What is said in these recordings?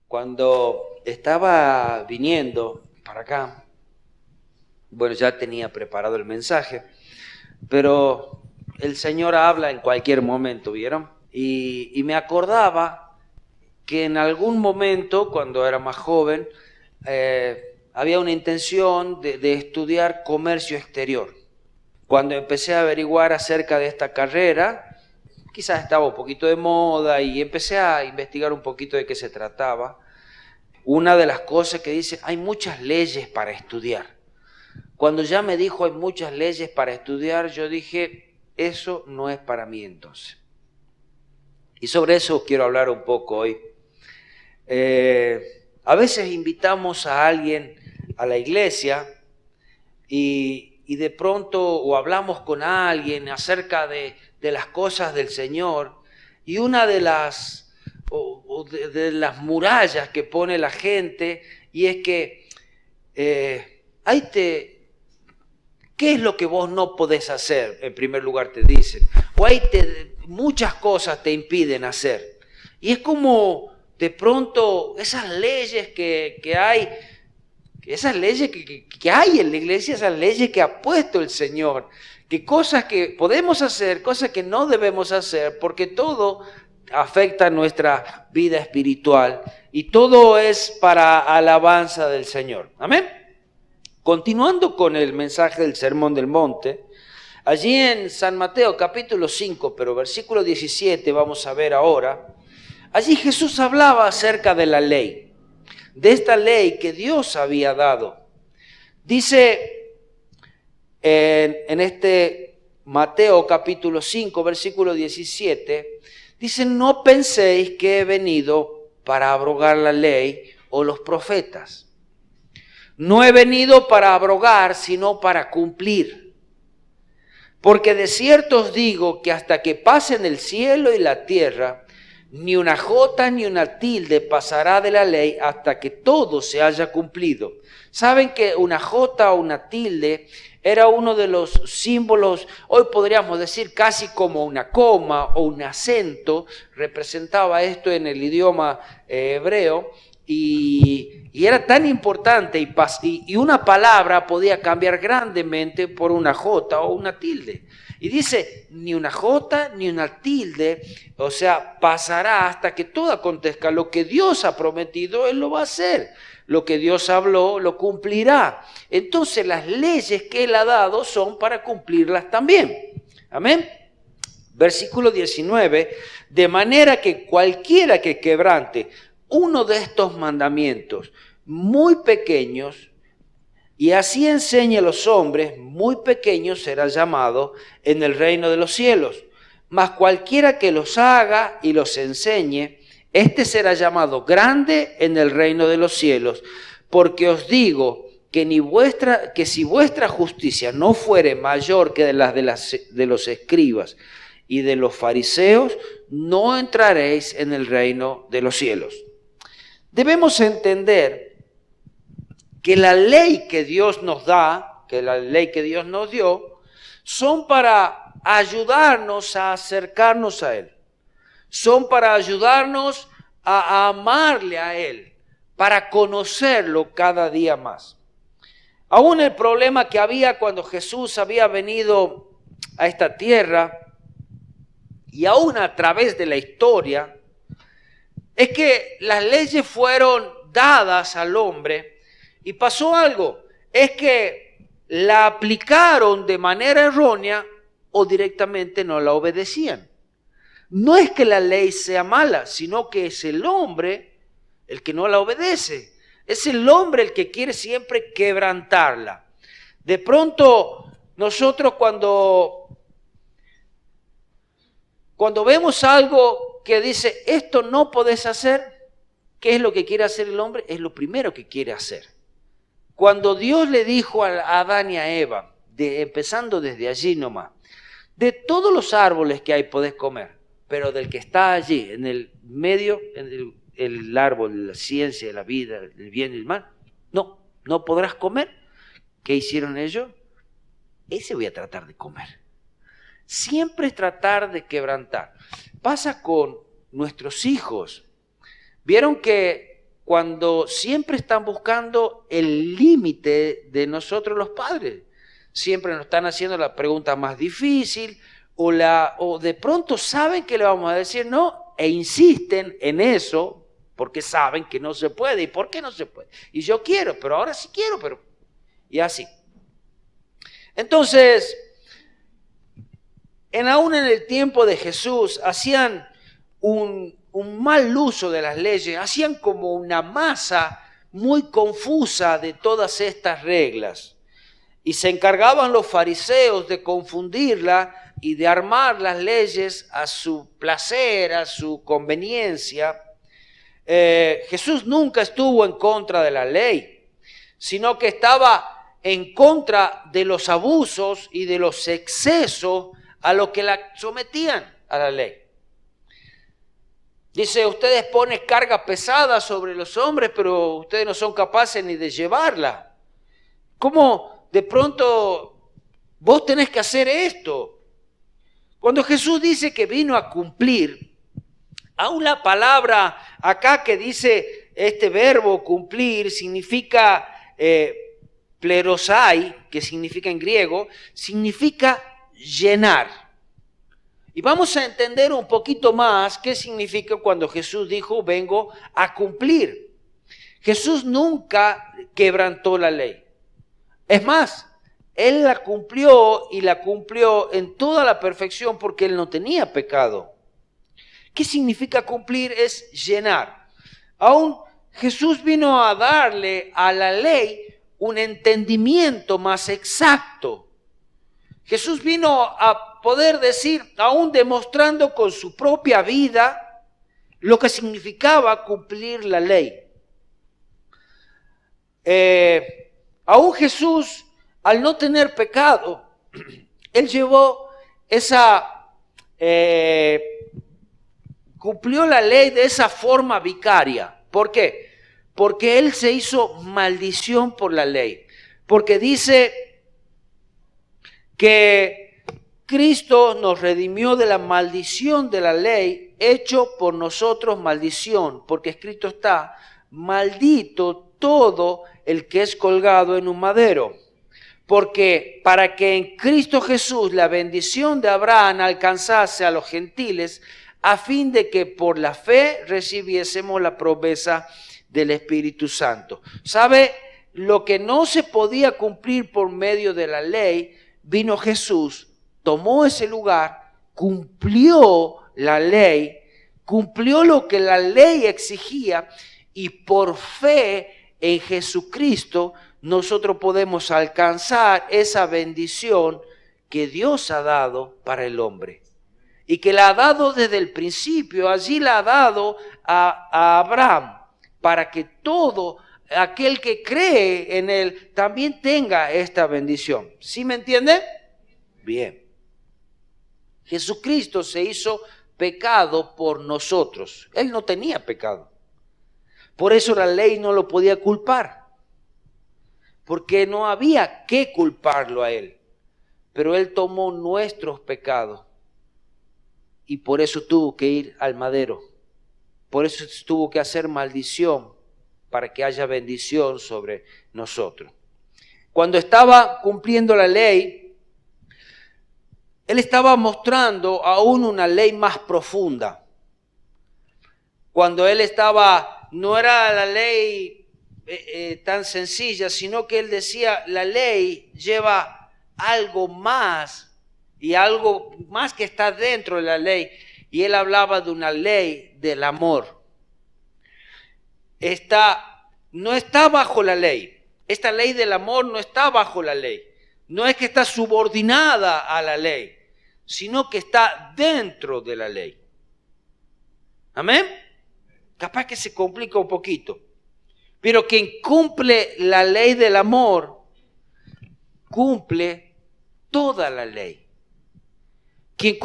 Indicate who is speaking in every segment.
Speaker 1: Cuando estaba viniendo para acá, bueno, ya tenía preparado el mensaje, pero el Señor habla en cualquier momento, ¿vieron? Y me acordaba que en algún momento, cuando era más joven, había una intención de estudiar comercio exterior. Cuando empecé a averiguar acerca de esta carrera, quizás estaba un poquito de moda y empecé a investigar un poquito de qué se trataba. Una de las cosas que dice, hay muchas leyes para estudiar. Cuando ya me dijo hay muchas leyes para estudiar, yo dije, eso no es para mí entonces. Y sobre eso quiero hablar un poco hoy. A veces invitamos a alguien a la iglesia y de pronto o hablamos con alguien acerca de las cosas del Señor y una de las, de las murallas que pone la gente y es que ¿qué es lo que vos no podés hacer? En primer lugar te dicen. O muchas cosas te impiden hacer. Y es como de pronto esas leyes que hay, esas leyes que hay en la iglesia, esas leyes que ha puesto el Señor, que cosas que podemos hacer, cosas que no debemos hacer, porque todo afecta nuestra vida espiritual y todo es para alabanza del Señor. Amén. Continuando con el mensaje del Sermón del Monte, allí en San Mateo capítulo 5, pero versículo 17 vamos a ver ahora, allí Jesús hablaba acerca de la ley, de esta ley que Dios había dado. Dice en este Mateo capítulo 5, versículo 17, dice, no penséis que he venido para abrogar la ley o los profetas. No he venido para abrogar, sino para cumplir. Porque de cierto os digo que hasta que pasen el cielo y la tierra, ni una jota ni una tilde pasará de la ley hasta que todo se haya cumplido. ¿Saben que una jota o una tilde era uno de los símbolos, hoy podríamos decir casi como una coma o un acento, representaba esto en el idioma hebreo? Y era tan importante y una palabra podía cambiar grandemente por una jota o una tilde. Y dice, ni una jota ni una tilde, o sea, pasará hasta que todo acontezca. Lo que Dios ha prometido, Él lo va a hacer. Lo que Dios habló, lo cumplirá. Entonces las leyes que Él ha dado son para cumplirlas también. Amén. Versículo 19, de manera que cualquiera que quebrante uno de estos mandamientos muy pequeños, y así enseñe a los hombres, muy pequeños será llamado en el reino de los cielos. Mas cualquiera que los haga y los enseñe, este será llamado grande en el reino de los cielos. Porque os digo que si vuestra justicia no fuere mayor que las de los escribas y de los fariseos, no entraréis en el reino de los cielos. Debemos entender que la ley que Dios nos da, que la ley que Dios nos dio, son para ayudarnos a acercarnos a Él. Son para ayudarnos a amarle a Él, para conocerlo cada día más. Aún el problema que había cuando Jesús había venido a esta tierra, y aún a través de la historia, es que las leyes fueron dadas al hombre y pasó algo, es que la aplicaron de manera errónea o directamente no la obedecían. No es que la ley sea mala, sino que es el hombre el que no la obedece. Es el hombre el que quiere siempre quebrantarla. De pronto nosotros cuando vemos algo que dice, esto no podés hacer, ¿qué es lo que quiere hacer el hombre? Es lo primero que quiere hacer. Cuando Dios le dijo a Adán y a Eva, empezando desde allí nomás, de todos los árboles que hay podés comer, pero del que está allí, en el medio, en el árbol de la ciencia, de la vida, del bien y el mal, no podrás comer. ¿Qué hicieron ellos? Ese voy a tratar de comer. Siempre es tratar de quebrantar. Pasa con nuestros hijos. Vieron que cuando siempre están buscando el límite de nosotros los padres. Siempre nos están haciendo la pregunta más difícil o de pronto saben que le vamos a decir no e insisten en eso porque saben que no se puede. ¿Y por qué no se puede? Y yo quiero, pero ahora sí quiero, pero... Y así. Entonces, aún en el tiempo de Jesús, hacían un mal uso de las leyes, hacían como una masa muy confusa de todas estas reglas. Y se encargaban los fariseos de confundirla y de armar las leyes a su placer, a su conveniencia. Jesús nunca estuvo en contra de la ley, sino que estaba en contra de los abusos y de los excesos a los que la sometían a la ley. Dice, ustedes ponen carga pesada sobre los hombres, pero ustedes no son capaces ni de llevarla. ¿Cómo de pronto vos tenés que hacer esto? Cuando Jesús dice que vino a cumplir, aún la palabra acá que dice este verbo cumplir significa plerosai, que significa en griego, significa llenar. Y vamos a entender un poquito más qué significa cuando Jesús dijo, vengo a cumplir. Jesús nunca quebrantó la ley. Es más, Él la cumplió y la cumplió en toda la perfección porque Él no tenía pecado. ¿Qué significa cumplir? Es llenar. Aún Jesús vino a darle a la ley un entendimiento más exacto. Jesús vino a poder decir, aún demostrando con su propia vida, lo que significaba cumplir la ley. Aún Jesús, al no tener pecado, Él llevó cumplió la ley de esa forma vicaria. ¿Por qué? Porque Él se hizo maldición por la ley. Porque dice que Cristo nos redimió de la maldición de la ley, hecho por nosotros maldición, porque escrito está, maldito todo el que es colgado en un madero. Porque para que en Cristo Jesús la bendición de Abraham alcanzase a los gentiles, a fin de que por la fe recibiésemos la promesa del Espíritu Santo. ¿Sabe? Lo que no se podía cumplir por medio de la ley, vino Jesús, tomó ese lugar, cumplió la ley, cumplió lo que la ley exigía y por fe en Jesucristo nosotros podemos alcanzar esa bendición que Dios ha dado para el hombre. Y que la ha dado desde el principio, allí la ha dado a Abraham, para que todo aquel que cree en él también tenga esta bendición. ¿Sí me entiende? Bien. Jesucristo se hizo pecado por nosotros. Él no tenía pecado. Por eso la ley no lo podía culpar. Porque no había que culparlo a él. Pero él tomó nuestros pecados. Y por eso tuvo que ir al madero. Por eso tuvo que hacer maldición para que haya bendición sobre nosotros. Cuando estaba cumpliendo la ley, Él estaba mostrando aún una ley más profunda. Cuando Él no era la ley tan sencilla, sino que Él decía, la ley lleva algo más, y algo más que está dentro de la ley. Y Él hablaba de una ley del amor. No está bajo la ley. Esta ley del amor no está bajo la ley. No es que está subordinada a la ley, sino que está dentro de la ley. ¿Amén? Capaz que se complica un poquito. Pero quien cumple la ley del amor, cumple toda la ley. Quien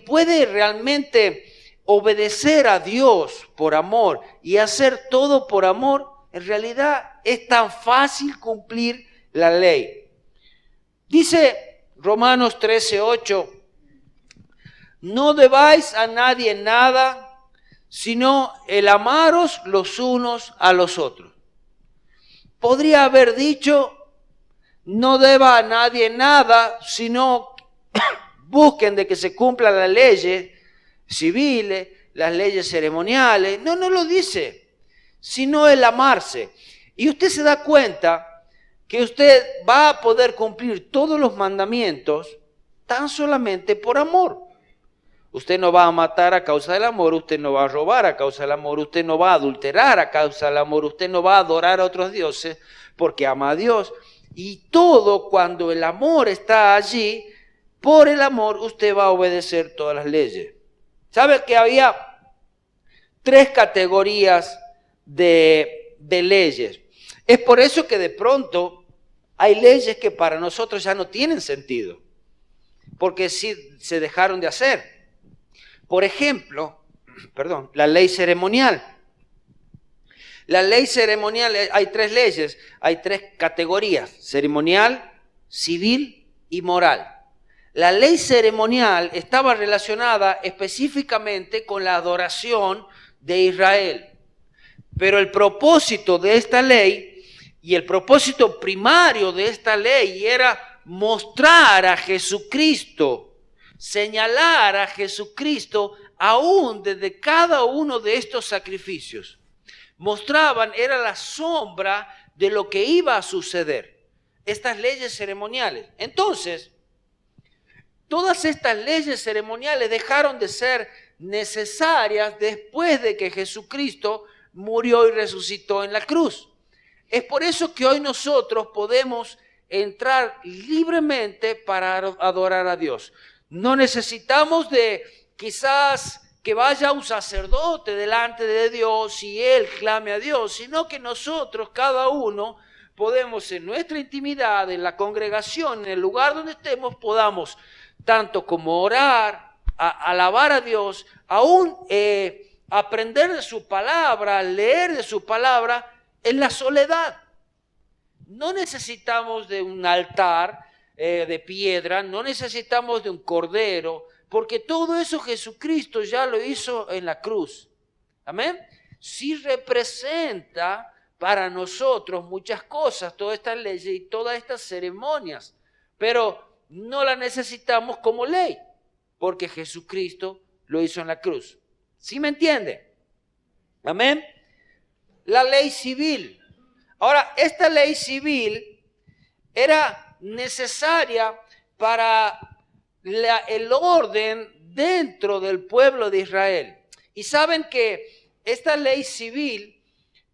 Speaker 1: puede realmente obedecer a Dios por amor y hacer todo por amor, en realidad es tan fácil cumplir la ley. Dice Romanos 13:8, no debáis a nadie nada, sino el amaros los unos a los otros. Podría haber dicho, no deba a nadie nada, sino busquen de que se cumplan las leyes civiles, las leyes ceremoniales. No, no lo dice, sino el amarse. Y usted se da cuenta que usted va a poder cumplir todos los mandamientos tan solamente por amor. Usted no va a matar a causa del amor, usted no va a robar a causa del amor, usted no va a adulterar a causa del amor, usted no va a adorar a otros dioses porque ama a Dios. Y todo cuando el amor está allí, por el amor usted va a obedecer todas las leyes. ¿Sabe que había 3 categorías de leyes? Es por eso que de pronto hay leyes que para nosotros ya no tienen sentido, porque sí se dejaron de hacer. Por ejemplo, la ley ceremonial. La ley ceremonial, hay 3 leyes, hay 3 categorías: ceremonial, civil y moral. La ley ceremonial estaba relacionada específicamente con la adoración de Israel. Pero el propósito de esta ley y el propósito primario de esta ley era mostrar a Jesucristo, señalar a Jesucristo aún desde cada uno de estos sacrificios. Mostraban, era la sombra de lo que iba a suceder. Estas leyes ceremoniales. Entonces, todas estas leyes ceremoniales dejaron de ser necesarias después de que Jesucristo murió y resucitó en la cruz. Es por eso que hoy nosotros podemos entrar libremente para adorar a Dios. No necesitamos de quizás que vaya un sacerdote delante de Dios y él clame a Dios, sino que nosotros, cada uno, podemos en nuestra intimidad, en la congregación, en el lugar donde estemos, podamos tanto como orar, alabar a Dios, aún aprender de su palabra, leer de su palabra en la soledad. No necesitamos de un altar de piedra, no necesitamos de un cordero, porque todo eso Jesucristo ya lo hizo en la cruz. Amén. Sí representa para nosotros muchas cosas, todas estas leyes y todas estas ceremonias, pero no las necesitamos como ley, porque Jesucristo lo hizo en la cruz. ¿Sí me entiende? Amén. La ley civil. Ahora, esta ley civil era necesaria para el orden dentro del pueblo de Israel. Y saben que esta ley civil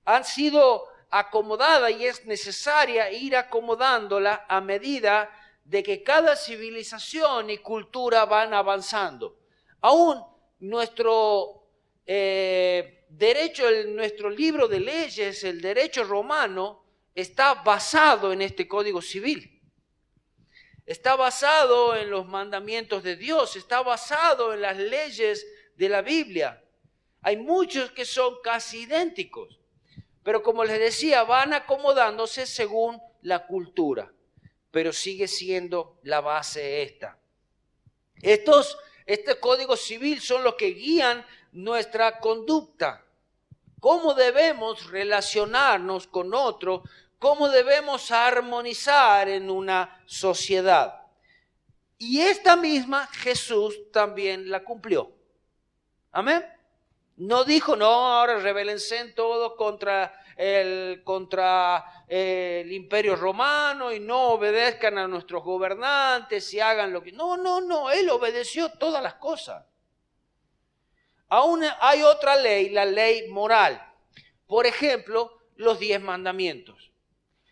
Speaker 1: ha sido acomodada y es necesaria ir acomodándola a medida de que cada civilización y cultura van avanzando. Aún nuestro derecho, nuestro libro de leyes, el derecho romano, está basado en este código civil. Está basado en los mandamientos de Dios, está basado en las leyes de la Biblia. Hay muchos que son casi idénticos, pero como les decía, van acomodándose según la cultura, pero sigue siendo la base esta. Este código civil son los que guían nuestra conducta. Cómo debemos relacionarnos con otro, cómo debemos armonizar en una sociedad. Y esta misma Jesús también la cumplió. Amén. No dijo, no, ahora rebélense en todo contra el imperio romano y no obedezcan a nuestros gobernantes y hagan lo que... No, él obedeció todas las cosas. Aún hay otra ley, la ley moral. Por ejemplo, los 10 mandamientos.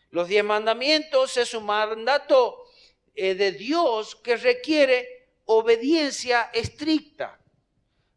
Speaker 1: Los 10 mandamientos es un mandato de Dios que requiere obediencia estricta.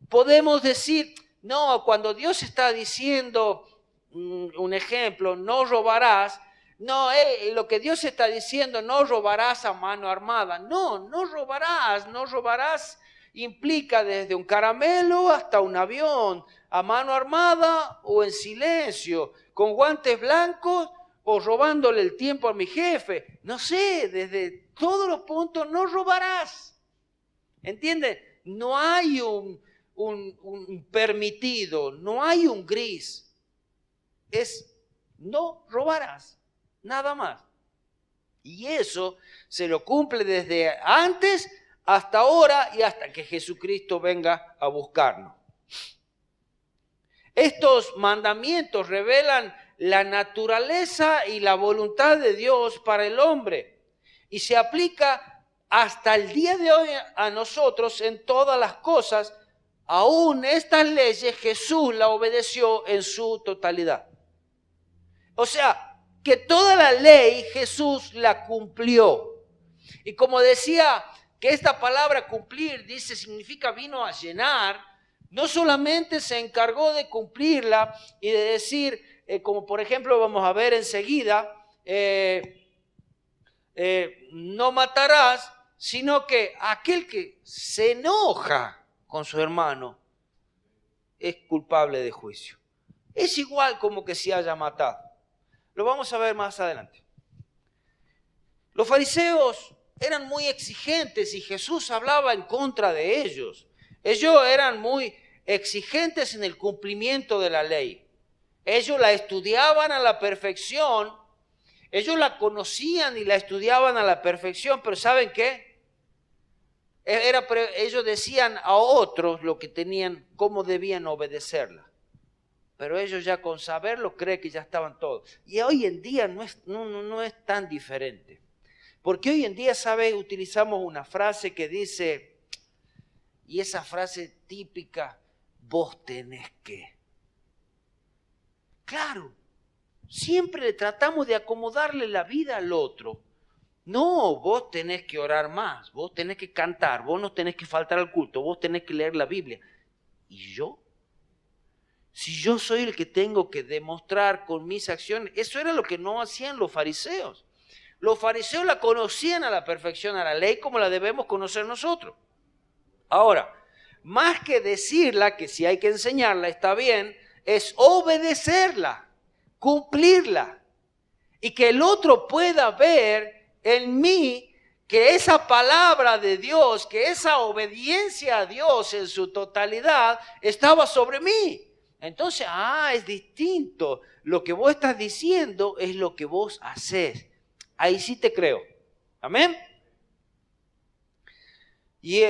Speaker 1: Podemos decir, no, cuando Dios está diciendo, un ejemplo, no robarás, no, lo que Dios está diciendo, no robarás a mano armada. No robarás implica desde un caramelo hasta un avión, a mano armada o en silencio, con guantes blancos o robándole el tiempo a mi jefe. No sé, desde todos los puntos no robarás. ¿Entiende? No hay un permitido, no hay un gris. Es no robarás, nada más. Y eso se lo cumple desde antes hasta ahora y hasta que Jesucristo venga a buscarnos. Estos mandamientos revelan la naturaleza y la voluntad de Dios para el hombre y se aplica hasta el día de hoy a nosotros en todas las cosas. Aún estas leyes Jesús las obedeció en su totalidad. O sea, que toda la ley Jesús la cumplió. Y como decía que esta palabra cumplir, dice, significa vino a llenar, no solamente se encargó de cumplirla y de decir, como por ejemplo vamos a ver enseguida, no matarás, sino que aquel que se enoja con su hermano es culpable de juicio. Es igual como que si haya matado. Lo vamos a ver más adelante. Los fariseos eran muy exigentes y Jesús hablaba en contra de ellos. Ellos eran muy exigentes en el cumplimiento de la ley. Ellos la estudiaban a la perfección. Ellos la conocían y la estudiaban a la perfección, pero ¿saben qué? Ellos decían a otros lo que tenían, cómo debían obedecerla. Pero ellos ya con saberlo creen que ya estaban todos. Y hoy en día no es tan diferente. Porque hoy en día, ¿sabe? Utilizamos una frase que dice, y esa frase típica, vos tenés que. Claro, siempre le tratamos de acomodarle la vida al otro. No, vos tenés que orar más, vos tenés que cantar, vos no tenés que faltar al culto, vos tenés que leer la Biblia. ¿Y yo? Si yo soy el que tengo que demostrar con mis acciones, eso era lo que no hacían los fariseos. Los fariseos la conocían a la perfección a la ley como la debemos conocer nosotros. Ahora, más que decirla, que si hay que enseñarla está bien, es obedecerla, cumplirla. Y que el otro pueda ver en mí que esa palabra de Dios, que esa obediencia a Dios en su totalidad estaba sobre mí. Entonces, es distinto. Lo que vos estás diciendo es lo que vos hacés. Ahí sí te creo. Amén. Y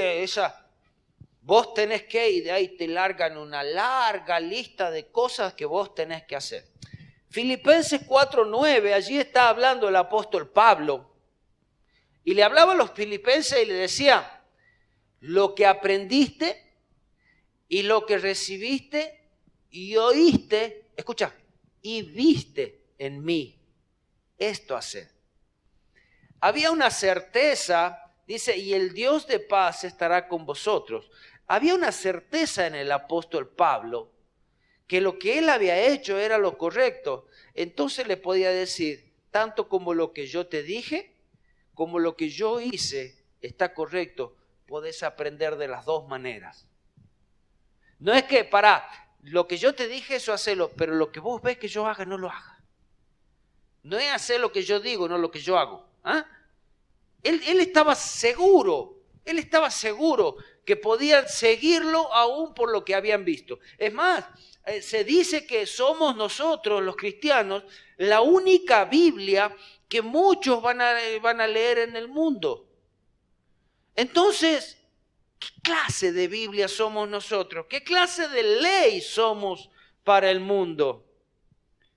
Speaker 1: vos tenés que, y de ahí te largan una larga lista de cosas que vos tenés que hacer. Filipenses 4:9, allí está hablando el apóstol Pablo. Y le hablaba a los filipenses y le decía, lo que aprendiste y lo que recibiste y oíste, escucha, y viste en mí, esto hacer. Había una certeza, dice, y el Dios de paz estará con vosotros. Había una certeza en el apóstol Pablo que lo que él había hecho era lo correcto. Entonces le podía decir, tanto como lo que yo te dije, como lo que yo hice está correcto. Podés aprender de las dos maneras. No es que, lo que yo te dije, eso hacelo, pero lo que vos ves que yo haga, no lo haga. No es hacer lo que yo digo, no lo que yo hago. Él estaba seguro que podían seguirlo aún por lo que habían visto. Es más, se dice que somos nosotros, los cristianos, la única Biblia que muchos van a leer en el mundo. Entonces, ¿qué clase de Biblia somos nosotros? ¿Qué clase de ley somos para el mundo?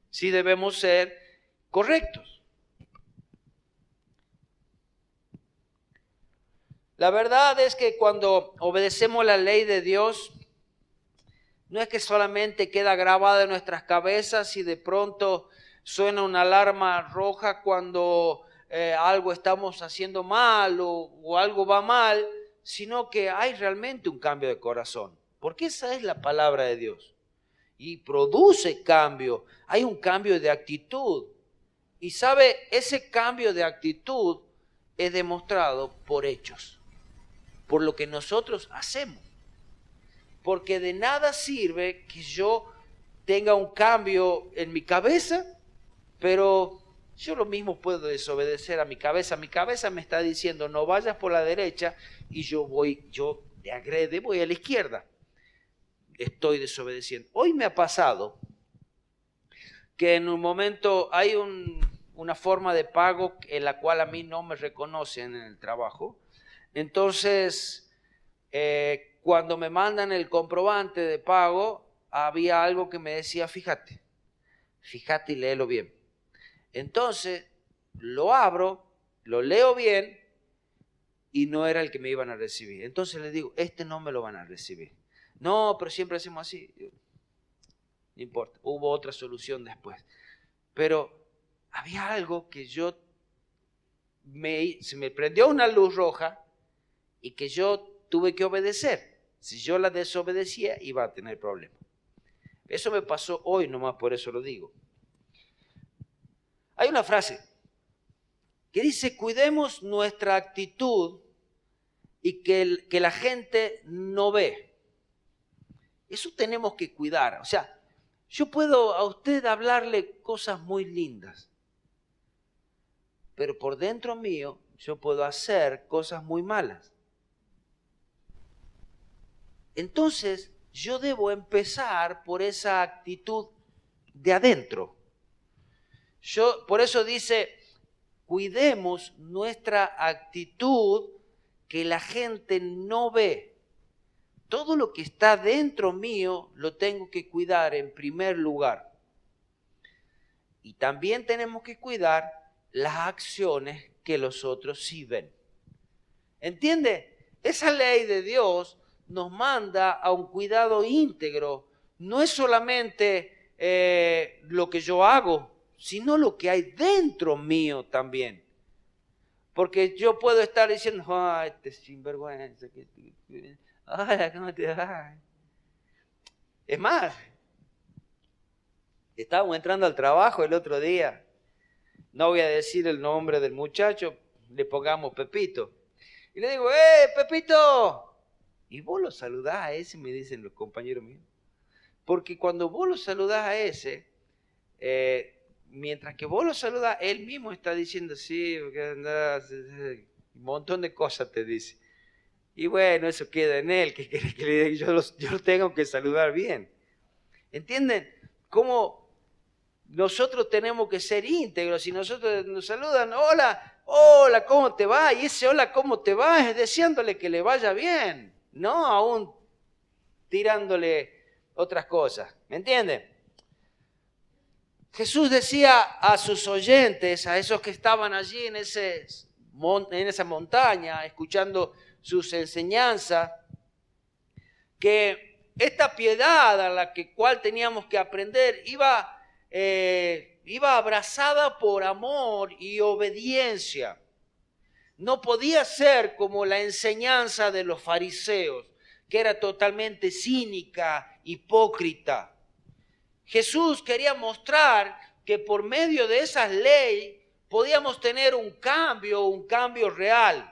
Speaker 1: Sí debemos ser correctos. La verdad es que cuando obedecemos la ley de Dios, no es que solamente queda grabada en nuestras cabezas y de pronto suena una alarma roja cuando algo estamos haciendo mal o algo va mal, sino que hay realmente un cambio de corazón. Porque esa es la palabra de Dios. Y produce cambio, hay un cambio de actitud. Y sabe, ese cambio de actitud es demostrado por hechos, por lo que nosotros hacemos. Porque de nada sirve que yo tenga un cambio en mi cabeza, pero yo lo mismo puedo desobedecer a mi cabeza. Mi cabeza me está diciendo no vayas por la derecha y yo de agrede voy a la izquierda. estoy desobedeciendo. Hoy me ha pasado que en un momento hay una forma de pago en la cual a mí no me reconocen en el trabajo. Entonces, cuando me mandan el comprobante de pago, había algo que me decía, fíjate y léelo bien. Entonces, lo abro, lo leo bien y no era el que me iban a recibir. Entonces les digo, este no me lo van a recibir. No, pero siempre hacemos así. No importa, hubo otra solución después. Pero había algo que se me prendió una luz roja y que yo tuve que obedecer. Si yo la desobedecía, iba a tener problemas. Eso me pasó hoy nomás, por eso lo digo. Hay una frase que dice, cuidemos nuestra actitud y que la gente no ve. Eso tenemos que cuidar. O sea, yo puedo a usted hablarle cosas muy lindas, pero por dentro mío yo puedo hacer cosas muy malas. Entonces, yo debo empezar por esa actitud de adentro. Por eso dice, cuidemos nuestra actitud que la gente no ve. Todo lo que está dentro mío lo tengo que cuidar en primer lugar. Y también tenemos que cuidar las acciones que los otros sí ven. ¿Entiende? Esa ley de Dios nos manda a un cuidado íntegro. No es solamente lo que yo hago, sino lo que hay dentro mío también. Porque yo puedo estar diciendo, ay, este sinvergüenza, ay, ¿cómo te va? Es más, estábamos entrando al trabajo el otro día, no voy a decir el nombre del muchacho, le pongamos Pepito. Y le digo, Pepito, y vos lo saludás a ese, me dicen los compañeros míos. Porque cuando vos lo saludás a ese, mientras que vos lo saludás, él mismo está diciendo, sí, porque andás, un montón de cosas te dice. Y bueno, eso queda en él, que quiere que le diga, yo lo tengo que saludar bien. ¿Entienden? Cómo nosotros tenemos que ser íntegros. Si nosotros nos saludan, hola, ¿cómo te va? Y ese hola, ¿cómo te va? Es deseándole que le vaya bien, no aún tirándole otras cosas. ¿Me entienden? Jesús decía a sus oyentes, a esos que estaban allí en esa montaña, escuchando sus enseñanzas, que esta piedad a la cual teníamos que aprender iba abrazada por amor y obediencia. No podía ser como la enseñanza de los fariseos, que era totalmente cínica, hipócrita. Jesús quería mostrar que por medio de esas leyes podíamos tener un cambio real.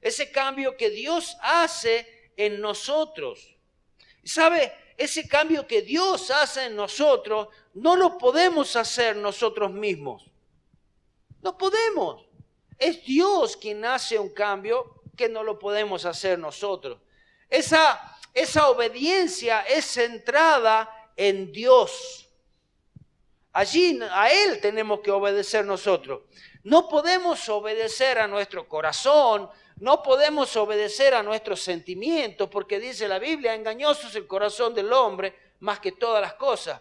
Speaker 1: Ese cambio que Dios hace en nosotros. ¿Sabe? Ese cambio que Dios hace en nosotros no lo podemos hacer nosotros mismos. No podemos. Es Dios quien hace un cambio que no lo podemos hacer nosotros. Esa obediencia es centrada en Dios. Allí a Él tenemos que obedecer nosotros. No podemos obedecer a nuestro corazón, no podemos obedecer a nuestros sentimientos, porque dice la Biblia, engañoso es el corazón del hombre más que todas las cosas.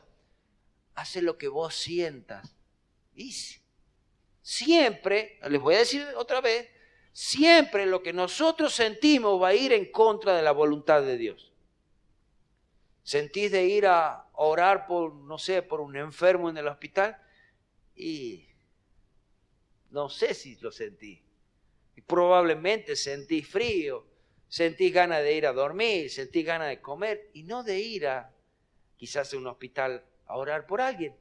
Speaker 1: Hace lo que vos sientas. Y siempre, les voy a decir otra vez, siempre lo que nosotros sentimos va a ir en contra de la voluntad de Dios. ¿Sentís de ir a orar por un enfermo en el hospital? Y no sé si lo sentí. Y probablemente sentís frío, sentís ganas de ir a dormir, sentís ganas de comer y no de ir quizás a un hospital a orar por alguien.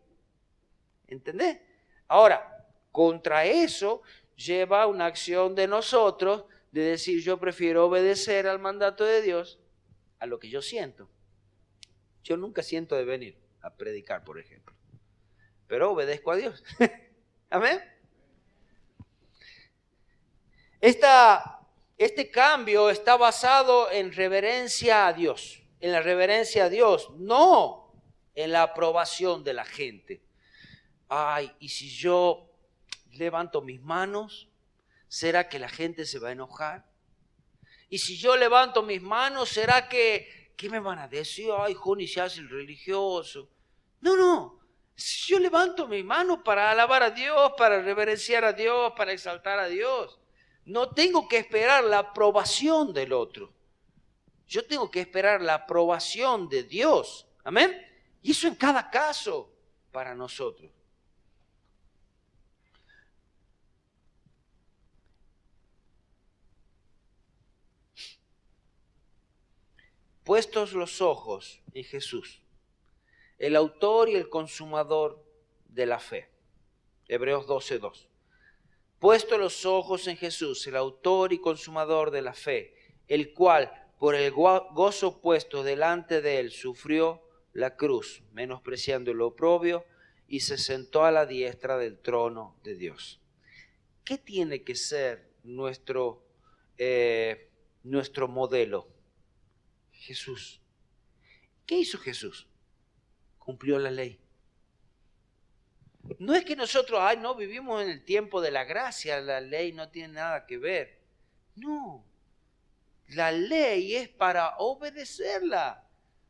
Speaker 1: ¿Entendés? Ahora, contra eso lleva una acción de nosotros de decir yo prefiero obedecer al mandato de Dios a lo que yo siento. Yo nunca siento de venir a predicar, por ejemplo, pero obedezco a Dios. Amén. Este cambio está basado en reverencia a Dios. en la reverencia a Dios, no en la aprobación de la gente. Ay, y si yo levanto mis manos, ¿será que la gente se va a enojar? Y si yo levanto mis manos, ¿será que qué me van a decir? Ay, Joni se hace el religioso. No. Si yo levanto mis manos para alabar a Dios, para reverenciar a Dios, para exaltar a Dios, no tengo que esperar la aprobación del otro. Yo tengo que esperar la aprobación de Dios. Amén. Y eso en cada caso para nosotros. Puestos los ojos en Jesús, el autor y el consumador de la fe. Hebreos 12:2. Puestos los ojos en Jesús, el autor y consumador de la fe, el cual por el gozo puesto delante de él sufrió la cruz, menospreciando el oprobio, y se sentó a la diestra del trono de Dios. ¿Qué tiene que ser nuestro modelo? Jesús. ¿Qué hizo Jesús? Cumplió la ley. No es que nosotros, no vivimos en el tiempo de la gracia, la ley no tiene nada que ver. No, la ley es para obedecerla.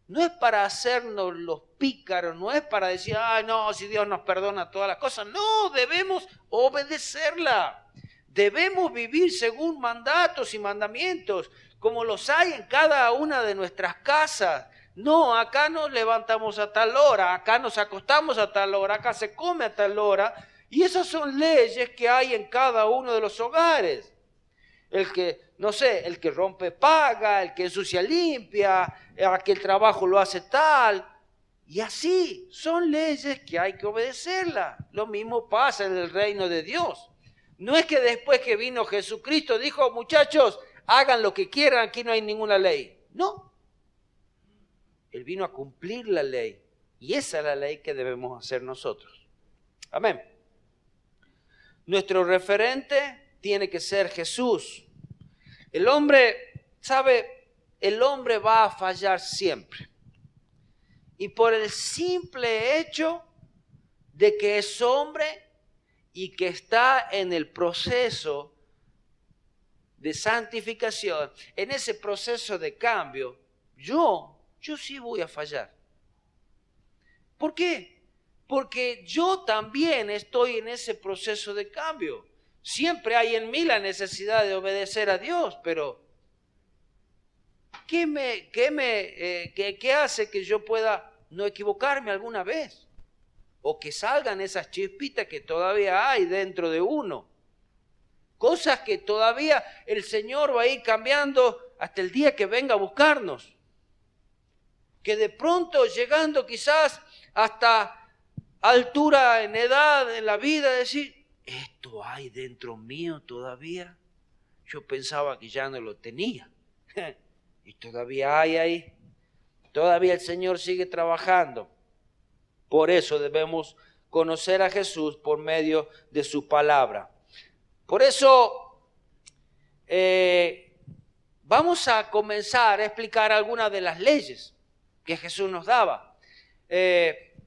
Speaker 1: No es para hacernos los pícaros, no es para decir, no, si Dios nos perdona todas las cosas. No, debemos obedecerla. Debemos vivir según mandatos y mandamientos, como los hay en cada una de nuestras casas. No, acá nos levantamos a tal hora, acá nos acostamos a tal hora, acá se come a tal hora. Y esas son leyes que hay en cada uno de los hogares. El que rompe paga, el que ensucia limpia, aquel trabajo lo hace tal. Y así, son leyes que hay que obedecerlas. Lo mismo pasa en el reino de Dios. No es que después que vino Jesucristo dijo, muchachos, hagan lo que quieran, aquí no hay ninguna ley. No. Él vino a cumplir la ley. Y esa es la ley que debemos hacer nosotros. Amén. Nuestro referente tiene que ser Jesús. El hombre, el hombre va a fallar siempre. Y por el simple hecho de que es hombre y que está en el proceso de santificación, en ese proceso de cambio, yo sí voy a fallar. ¿Por qué? Porque yo también estoy en ese proceso de cambio. Siempre hay en mí la necesidad de obedecer a Dios, pero ¿qué hace que yo pueda no equivocarme alguna vez? O que salgan esas chispitas que todavía hay dentro de uno. Cosas que todavía el Señor va a ir cambiando hasta el día que venga a buscarnos. Que de pronto llegando quizás hasta altura en edad, en la vida, decir, ¿esto hay dentro mío todavía? Yo pensaba que ya no lo tenía. Y todavía hay ahí. Todavía el Señor sigue trabajando. Por eso debemos conocer a Jesús por medio de su palabra. Por eso vamos a comenzar a explicar algunas de las leyes que Jesús nos daba.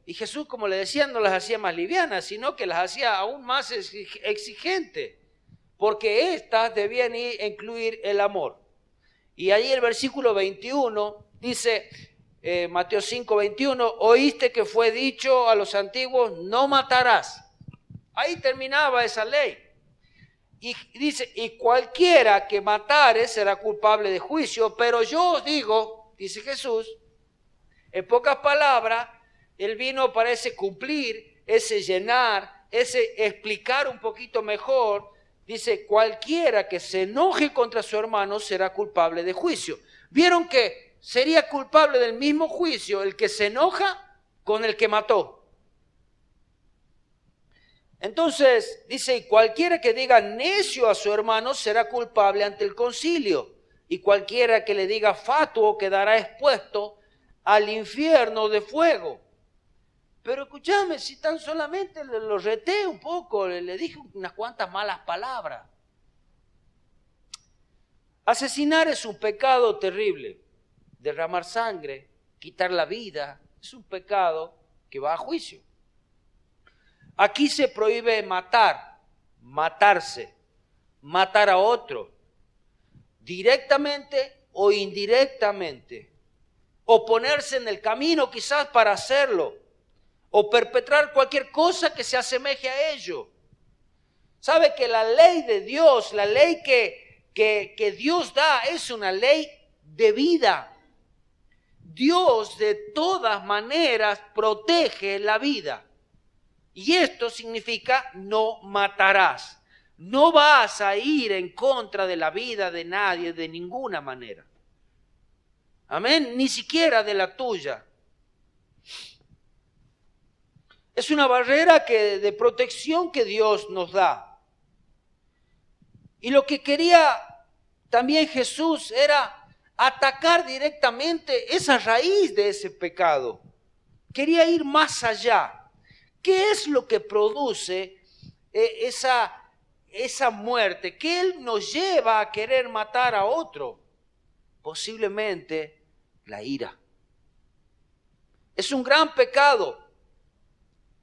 Speaker 1: Y Jesús, como le decía, no las hacía más livianas, sino que las hacía aún más exigentes, porque estas debían incluir el amor. Y ahí el versículo 21 dice, Mateo 5:21, oíste que fue dicho a los antiguos, no matarás. Ahí terminaba esa ley. Y dice, y cualquiera que matare será culpable de juicio, pero yo os digo, dice Jesús, en pocas palabras, Él vino para ese cumplir, ese llenar, ese explicar un poquito mejor. Dice, cualquiera que se enoje contra su hermano será culpable de juicio. ¿Vieron que sería culpable del mismo juicio el que se enoja con el que mató? Entonces, dice, y cualquiera que diga necio a su hermano será culpable ante el concilio. Y cualquiera que le diga fatuo quedará expuesto al infierno de fuego. Pero escúchame, si tan solamente lo reté un poco, le dije unas cuantas malas palabras. Asesinar es un pecado terrible. derramar sangre, quitar la vida, es un pecado que va a juicio. Aquí se prohíbe matar, matarse, matar a otro, directamente o indirectamente, o ponerse en el camino quizás para hacerlo, o perpetrar cualquier cosa que se asemeje a ello. Sabe que la ley de Dios, la ley que Dios da, es una ley de vida. Dios de todas maneras protege la vida. Y esto significa no matarás. No vas a ir en contra de la vida de nadie de ninguna manera. Amén, ni siquiera de la tuya. Es una barrera de protección que Dios nos da. Y lo que quería también Jesús era atacar directamente esa raíz de ese pecado. Quería ir más allá. ¿Qué es lo que produce esa muerte? ¿Qué Él nos lleva a querer matar a otro? Posiblemente la ira. Es un gran pecado,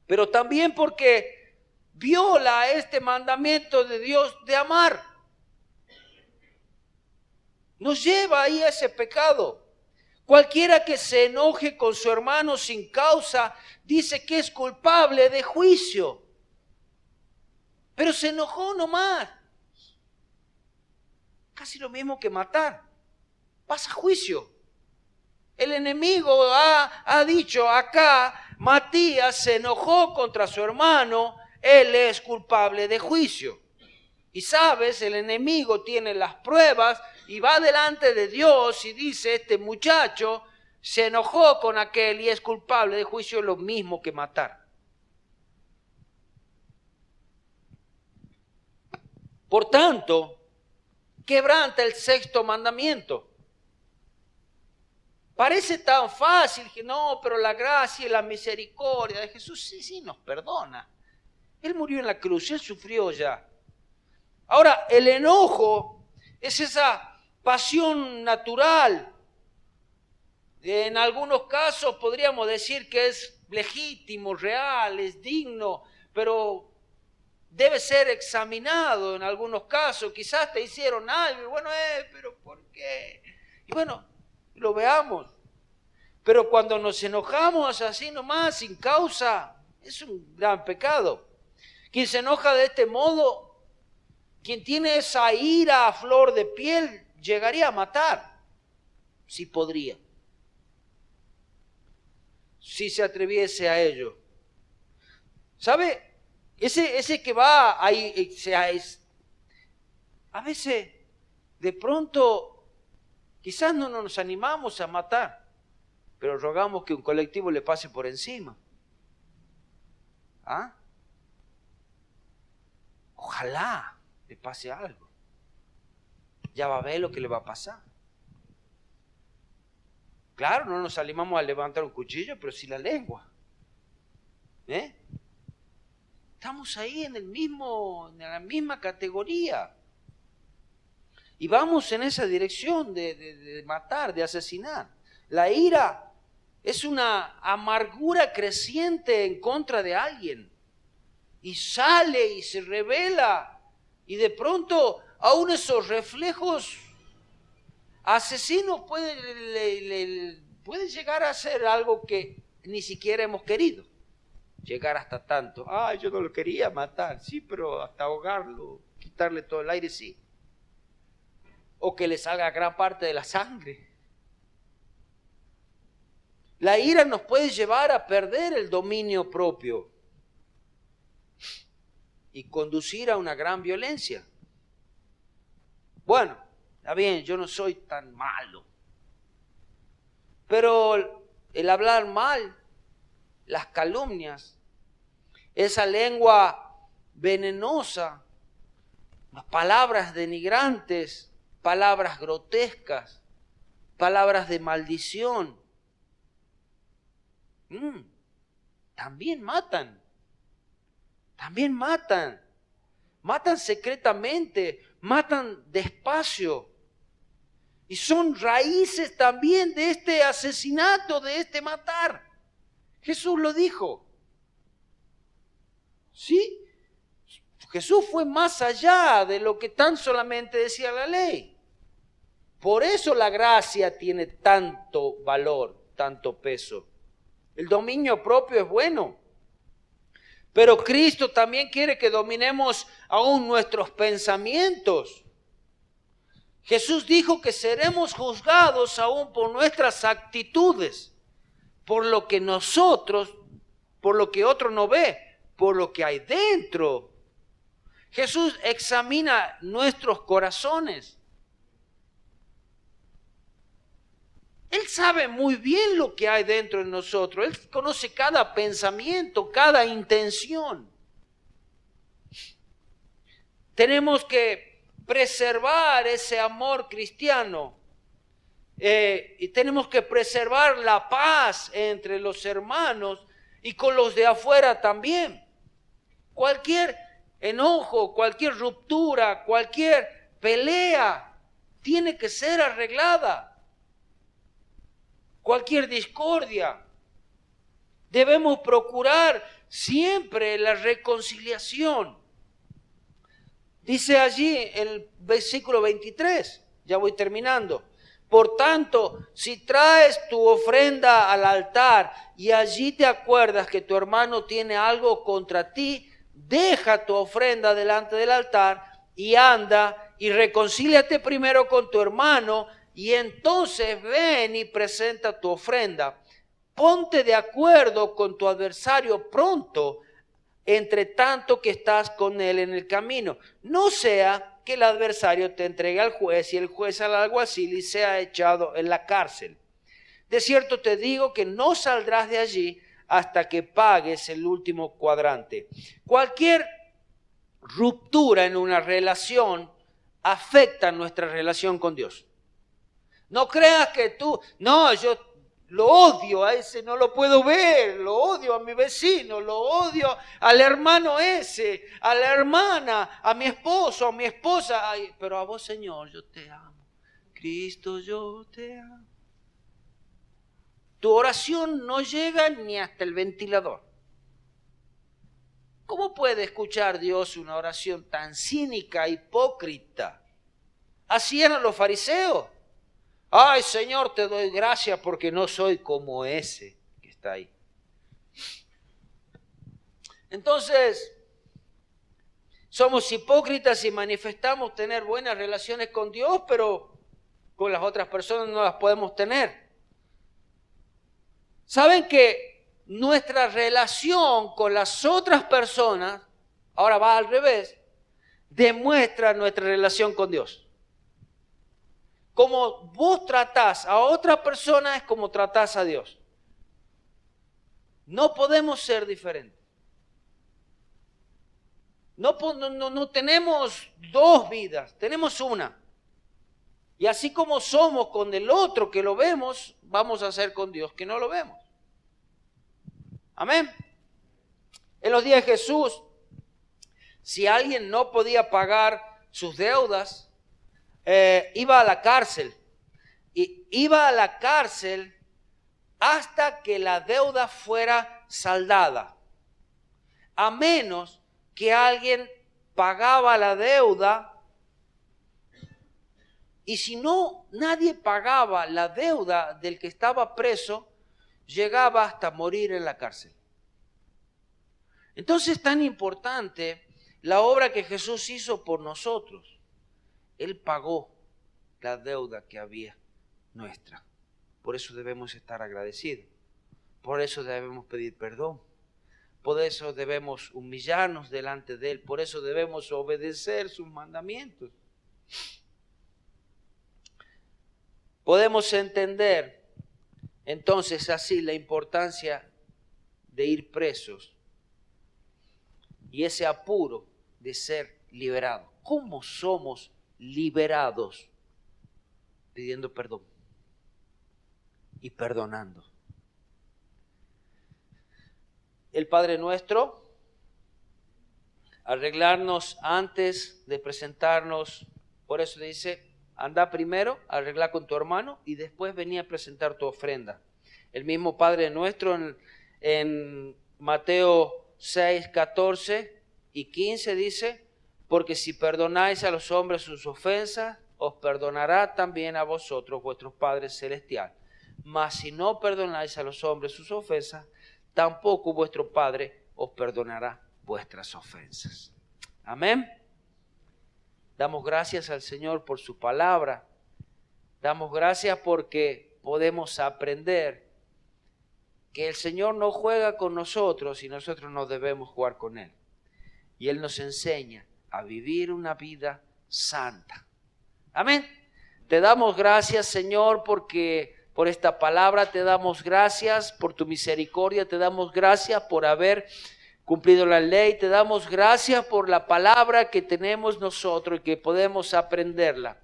Speaker 1: pero también porque viola este mandamiento de Dios de amar. Nos lleva ahí a ese pecado. Cualquiera que se enoje con su hermano sin causa dice que es culpable de juicio. Pero se enojó nomás. Casi lo mismo que matar. Pasa juicio. El enemigo ha dicho acá, Matías se enojó contra su hermano, él es culpable de juicio. Y sabes, el enemigo tiene las pruebas y va delante de Dios y dice, este muchacho se enojó con aquel y es culpable de juicio, lo mismo que matar. Por tanto, quebranta el sexto mandamiento. Parece tan fácil que no, pero la gracia y la misericordia de Jesús sí nos perdona. Él murió en la cruz, Él sufrió ya. Ahora, el enojo es esa pasión natural. En algunos casos podríamos decir que es legítimo, real, es digno, pero debe ser examinado en algunos casos. Quizás te hicieron algo y bueno, pero ¿por qué? Y bueno, lo veamos. Pero cuando nos enojamos así nomás, sin causa, es un gran pecado. Quien se enoja de este modo, quien tiene esa ira a flor de piel, llegaría a matar, si podría, si se atreviese a ello. ¿Sabe? Ese que va ahí, a veces, de pronto, quizás no nos animamos a matar, pero rogamos que un colectivo le pase por encima. ¿Ah? Ojalá le pase algo. Ya va a ver lo que le va a pasar. Claro, no nos animamos a levantar un cuchillo, pero sí la lengua. Estamos ahí en la misma categoría. Y vamos en esa dirección de matar, de asesinar. La ira es una amargura creciente en contra de alguien. Y sale y se revela. Y de pronto, aún esos reflejos asesinos pueden llegar a ser algo que ni siquiera hemos querido. Llegar hasta tanto. Yo no lo quería matar. Sí, pero hasta ahogarlo, quitarle todo el aire, sí. O que le salga gran parte de la sangre. La ira nos puede llevar a perder el dominio propio y conducir a una gran violencia. Bueno, está bien, yo no soy tan malo. Pero el hablar mal, las calumnias, esa lengua venenosa, las palabras denigrantes, palabras grotescas, palabras de maldición, también matan. También matan. Matan secretamente, matan despacio. Y son raíces también de este asesinato, de este matar. Jesús lo dijo. ¿Sí? Jesús fue más allá de lo que tan solamente decía la ley. Por eso la gracia tiene tanto valor, tanto peso. El dominio propio es bueno, pero Cristo también quiere que dominemos aún nuestros pensamientos. Jesús dijo que seremos juzgados aún por nuestras actitudes, por lo que nosotros, por lo que otro no ve, por lo que hay dentro. Jesús examina nuestros corazones. Él sabe muy bien lo que hay dentro de nosotros. Él conoce cada pensamiento, cada intención. Tenemos que preservar ese amor cristiano. Y tenemos que preservar la paz entre los hermanos y con los de afuera también. Cualquier enojo, cualquier ruptura, cualquier pelea tiene que ser arreglada. Cualquier discordia. Debemos procurar siempre la reconciliación. Dice allí el versículo 23, ya voy terminando. Por tanto, si traes tu ofrenda al altar y allí te acuerdas que tu hermano tiene algo contra ti, deja tu ofrenda delante del altar y anda y reconcíliate primero con tu hermano y entonces ven y presenta tu ofrenda. Ponte de acuerdo con tu adversario pronto, entre tanto que estás con él en el camino. No sea que el adversario te entregue al juez y el juez al alguacil y sea echado en la cárcel. De cierto te digo que no saldrás de allí hasta que pagues el último cuadrante. Cualquier ruptura en una relación afecta nuestra relación con Dios. No creas que yo lo odio a ese, no lo puedo ver, lo odio a mi vecino, lo odio al hermano ese, a la hermana, a mi esposo, a mi esposa. Ay, pero a vos, Señor, yo te amo. Cristo, yo te amo. Tu oración no llega ni hasta el ventilador. ¿Cómo puede escuchar Dios una oración tan cínica, hipócrita? Así eran los fariseos. Ay, Señor, te doy gracias porque no soy como ese que está ahí. Entonces, somos hipócritas y manifestamos tener buenas relaciones con Dios, pero con las otras personas no las podemos tener. ¿Saben que nuestra relación con las otras personas, ahora va al revés, demuestra nuestra relación con Dios? Como vos tratás a otra persona es como tratás a Dios. No podemos ser diferentes. No tenemos dos vidas, tenemos una. Y así como somos con el otro que lo vemos, vamos a ser con Dios que no lo vemos. Amén. En los días de Jesús, si alguien no podía pagar sus deudas, iba a la cárcel. Y iba a la cárcel hasta que la deuda fuera saldada. A menos que alguien pagaba la deuda. Y si no, nadie pagaba la deuda del que estaba preso, llegaba hasta morir en la cárcel. Entonces es tan importante la obra que Jesús hizo por nosotros. Él pagó la deuda que había nuestra. Por eso debemos estar agradecidos. Por eso debemos pedir perdón. Por eso debemos humillarnos delante de Él. Por eso debemos obedecer sus mandamientos. Podemos entender entonces así la importancia de ir presos y ese apuro de ser liberados. ¿Cómo somos liberados? Pidiendo perdón y perdonando. El Padre Nuestro, arreglarnos antes de presentarnos, por eso dice, anda primero, arregla con tu hermano y después vení a presentar tu ofrenda. El mismo Padre nuestro en Mateo 6, 14 y 15 dice, porque si perdonáis a los hombres sus ofensas, os perdonará también a vosotros vuestro Padre Celestial. Mas si no perdonáis a los hombres sus ofensas, tampoco vuestro Padre os perdonará vuestras ofensas. Amén. Damos gracias al Señor por su palabra. Damos gracias porque podemos aprender que el Señor no juega con nosotros y nosotros no debemos jugar con Él. Y Él nos enseña a vivir una vida santa. Amén. Te damos gracias, Señor, porque por esta palabra te damos gracias por tu misericordia, te damos gracias por haber cumplido la ley, te damos gracias por la palabra que tenemos nosotros y que podemos aprenderla.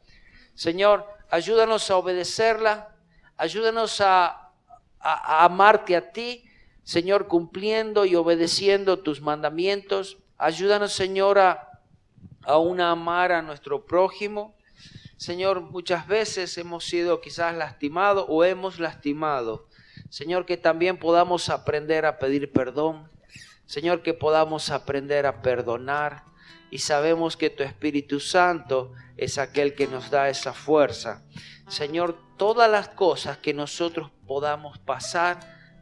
Speaker 1: Señor, ayúdanos a obedecerla, ayúdanos a amarte a ti, Señor, cumpliendo y obedeciendo tus mandamientos. Ayúdanos, Señor, a amar a nuestro prójimo. Señor, muchas veces hemos sido quizás lastimados o hemos lastimado. Señor, que también podamos aprender a pedir perdón. Señor, que podamos aprender a perdonar. Y sabemos que tu Espíritu Santo es aquel que nos da esa fuerza. Señor, todas las cosas que nosotros podamos pasar,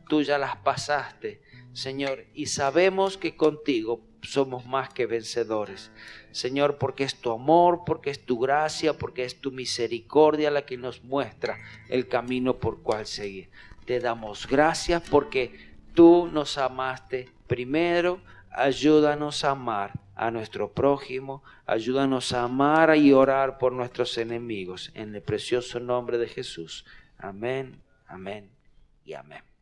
Speaker 1: tú ya las pasaste, Señor. Y sabemos que contigo somos más que vencedores. Señor, porque es tu amor, porque es tu gracia, porque es tu misericordia la que nos muestra el camino por cual seguir. Te damos gracias porque tú nos amaste primero. Ayúdanos a amar a nuestro prójimo, ayúdanos a amar y orar por nuestros enemigos. En el precioso nombre de Jesús. Amén, amén y amén.